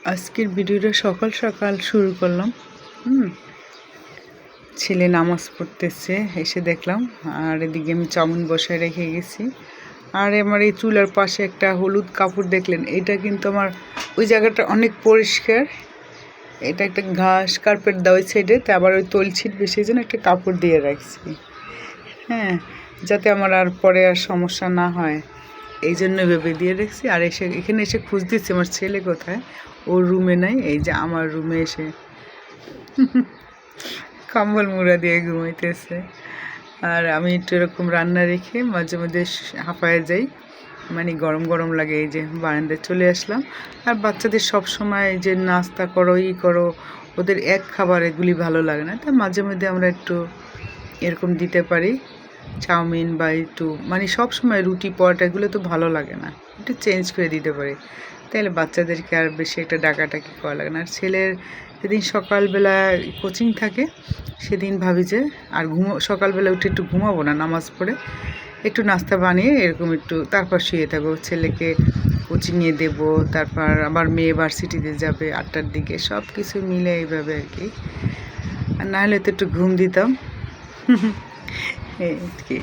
আজকের ভিডিওটা সকাল সকাল শুরু করলাম। ছেলে নামাজ পড়তেছে, এসে দেখলাম। আর এদিকে আমি চাউমিন বসায় রেখে গেছি। আর আমার এই চুলার পাশে একটা হলুদ কাপড় দেখলেন, এটা কিন্তু আমার ওই জায়গাটা অনেক পরিষ্কার। এটা একটা ঘাস কার্পেট দেওয়া ওই সাইডে, তা আবার ওই তৈল ছিট বেশি জন্য একটা কাপড় দিয়ে রাখছি, হ্যাঁ, যাতে আমার আর পরে আর সমস্যা না হয়, এই জন্য ভেবে দিয়ে রেখেছি। আর এখানে এসে খুঁজতেছি আমার ছেলে কোথায়, ওর রুমে নাই, এই যে আমার রুমে এসে কম্বল মুড়া দিয়ে ঘুমাইতেছে। আর আমি একটু এরকম রান্না রেখে মাঝে মাঝে হাঁপায়ে যাই, মানে গরম গরম লাগে। এই যে বারান্দায় চলে আসলাম। আর বাচ্চাদের সব সময় এই যে নাস্তা করো ই করো, ওদের এক খাবার এগুলি ভালো লাগে না, তা মাঝে মধ্যে আমরা একটু এরকম দিতে পারি, চাউমিন বা একটু, মানে সব সময় রুটি পরোটা এগুলো তো ভালো লাগে না, একটু চেঞ্জ করে দিতে পারি, তাহলে বাচ্চাদেরকে আর বেশি একটা ডাকাটাকি করা লাগে না। আর ছেলের যেদিন সকালবেলা কোচিং থাকে সেদিন ভাবি যে আর সকালবেলা উঠে একটু ঘুমাবো না, নামাজ পড়ে একটু নাস্তা বানিয়ে এরকম একটু তারপর শুয়ে থাকবো, ছেলেকে কোচিংয়ে দেবো, তারপর আবার মেয়ে ভার্সিটিতে যাবে 8টার দিকে, সব কিছু মিলে এইভাবে আর কি। আর নাহলে তো একটু ঘুম দিতাম এই কি।